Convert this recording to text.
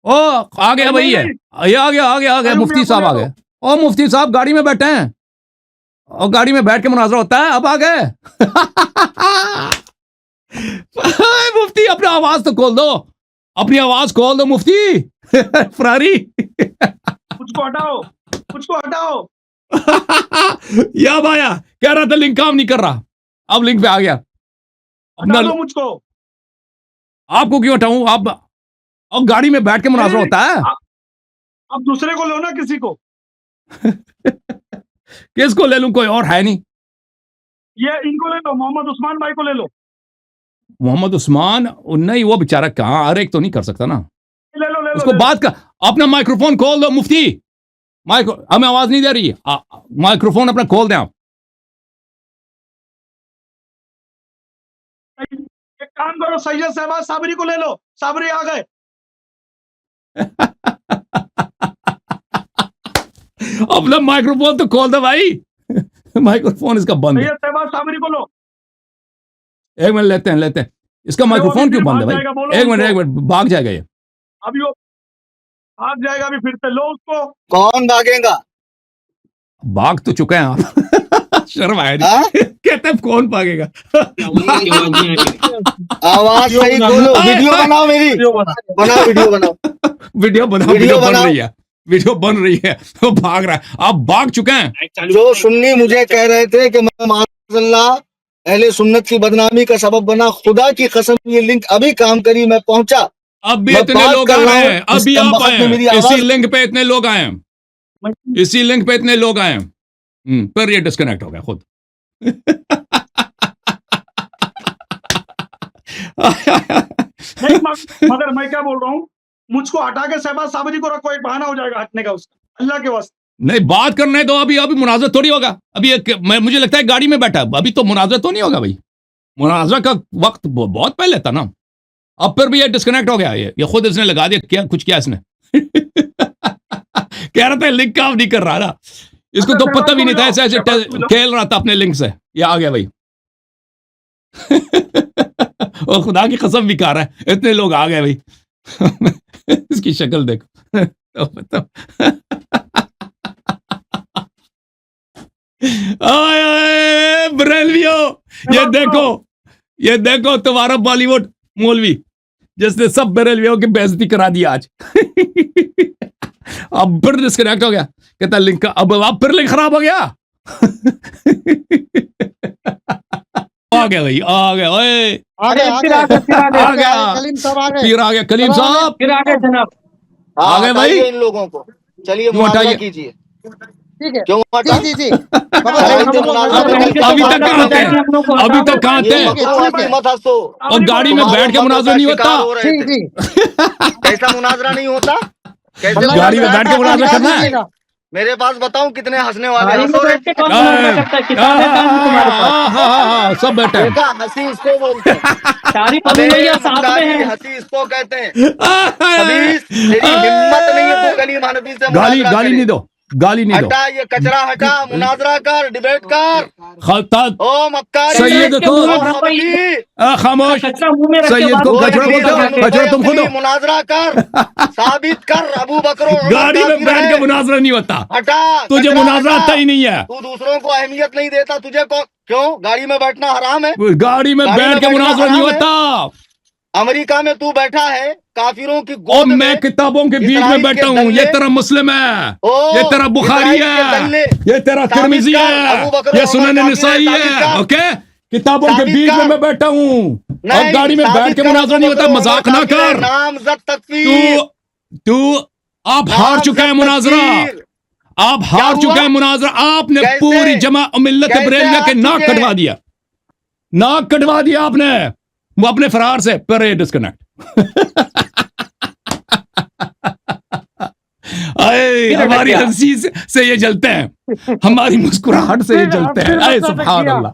ओ आ गया भाई, ये आ गया मुफ्ती साहब आ गए। ओ मुफ्ती साहब गाड़ी में बैठे हैं और गाड़ी में बैठ के मुनाजरा होता है, अब आ गए। मुफ्ती अपनी आवाज तो खोल दो, अपनी आवाज खोल दो मुफ्ती। फरारी। मुझको हटाओ, मुझको हटाओ। या भाया कह रहा था लिंक काम नहीं कर रहा, अब लिंक पे आ गया। हटा दो मुझको। आपको क्यों हटाऊं? आप और गाड़ी में बैठ के मुनाजरा होता है। अब दूसरे को लो ना, किसी को। किसको ले लूं? कोई और है नहीं। ये इनको ले लो, मोहम्मद उस्मान भाई को ले लो। मोहम्मद उस्मान नहीं, वो बेचारा कहां, हर एक तो नहीं कर सकता ना। ले लो उसको बात का अपना माइक्रोफोन खोल दो मुफ्ती। हमें आवाज नहीं दे रही, माइक्रोफोन अपना खोल दें आप। एक काम करो, सैयद शहबाज साबरी को ले लो, साबरी आ गए। अपना माइक्रोफोन तो खोल दो भाई। माइक्रोफोन इसका बंद है। सैयद शहबाज साबरी को लो। एक मिनट लेते हैं इसका माइक्रोफोन क्यों बंद है भाई? एक मिनट भाग जाएगा ये। अभी वो भाग जाएगा, अभी फिर से लो उसको। कौन भागेगा? भाग तो चुके हैं आप। शर्म आया नहीं। कहते हैं कौन भागेगा? आवाज सही बोलो। वीडियो बनाओ, मेरी बनाओ, वीडियो बनाओ। वीडियो बन रही है, वीडियो बन रही है। तो भाग रहा है, आप भाग चुके हैं। जो सुन्नी मुझे कह रहे थे कि मैं माज़अल्लाह अहले सुन्नत की बदनामी का सबब बना, खुदा की कसम ये लिंक अभी काम करी, मैं पहुंचा। अब भी इतने लोग आ रहे हैं, अभी आप आए हैं, इसी लिंक पे इतने लोग आए हैं, इसी लिंक पे इतने लोग आए हैं। पर ये डिस्कनेक्ट हो गया खुद। नहीं, मगर मैं क्या बोल रहा हूँ, मुझको हटा के शहबाज साबरी को रखो, एक बहाना हो जाएगा हटने का उसका, अल्लाह के वास्ते। नहीं, बात करने दो। अभी मुनाजरा थोड़ी होगा। अभी मुझे लगता है गाड़ी में बैठा, अभी तो मुनाजरा तो नहीं होगा भाई। मुनाजरा का वक्त बहुत पहले था ना। अब फिर भी ये डिस्कनेक्ट हो गया। ये खुद इसने लगा दिया, क्या कुछ किया इसने। कह रहा था लिंक काम नहीं कर रहा ना, इसको तो पता भी नहीं था, ऐसे खेल रहा था अपने लिंक से। ये आ गया भाई। और खुदा की कसम भी खा रहा है, इतने लोग आ गए भाई। इसकी शक्ल देखो। तो बरेलवियो, ये देखो तुम्हारा बॉलीवुड मौलवी जिसने सब बरेलवियों की बेइज्जती करा दी आज। अब फिर डिस्कनेक्ट हो गया, कहता लिंक अब फिर लिंक खराब हो गया। आ गया भाई, आ गया, ओए आ गया, कलीम साहब आ गए, फिर आ गया कलीम साहब, फिर आ गए जनाब, आ गए भाई। इन लोगों को चलिए मुआवजा कीजिए। ठीक है, क्यों हटा? जी जी अभी तक कहाँ थे? अभी तक कहाँ थे? मत हंसो। और गाड़ी में बैठ के मुनाजरा नहीं होता। कैसा मुनाजरा नहीं होता? कैसे गाड़ी में बैठ के मुनाजरा करना है? मेरे पास बताऊं कितने हंसने वाले हैं? सब बैठे हैं। हंसी इसको बोलते हैं, हंसी इसको कहते हैं। तेरी हिम्मत नहीं है तू कलीम हनफी से गाली नहीं दो, गाली नहीं दो। हटा ये कचरा, हटा, मुनाजरा कर, डिबेट कर। ओ मक्कार सैयद को खामोश, सैयद को कचरा तुम खुद मुनाजरा कर, साबित कर। अबू बकर गाड़ी में बैठ के मुनाजरा नहीं होता। हटा, तुझे मुनाजरा आता ही नहीं है। तू दूसरों को अहमियत नहीं देता, तुझे क्यों? गाड़ी में बैठना हराम है? गाड़ी में बैठ के मुनाजरा नहीं होता। अमेरिका में तू बैठा है, काफिरों की और गोद में, मैं किताबों के बीच में बैठा हूँ। ये तेरा मुस्लिम है, ये तेरा बुखारी है, ये तेरा तिरमिजी है, ये सुनन निसाई है। ओके, किताबों के बीच में मैं बैठा हूँ और गाड़ी में बैठ के मुनाजरा नहीं होता। मजाक ना कर। नामज़द तकफीर। तू आप हार चुका है मुनाजरा, आप हार चुका है मुनाजरा। आपने पूरी जमा मिल्लत बरेलिया के नाक कटवा दिया, नाक कटवा दिया आपने वो अपने फरार से। पर डिस्कनेक्ट। हमारी हंसी से ये जलते हैं, हमारी मुस्कुराहट से ये जलते हैं। सुभान अल्लाह।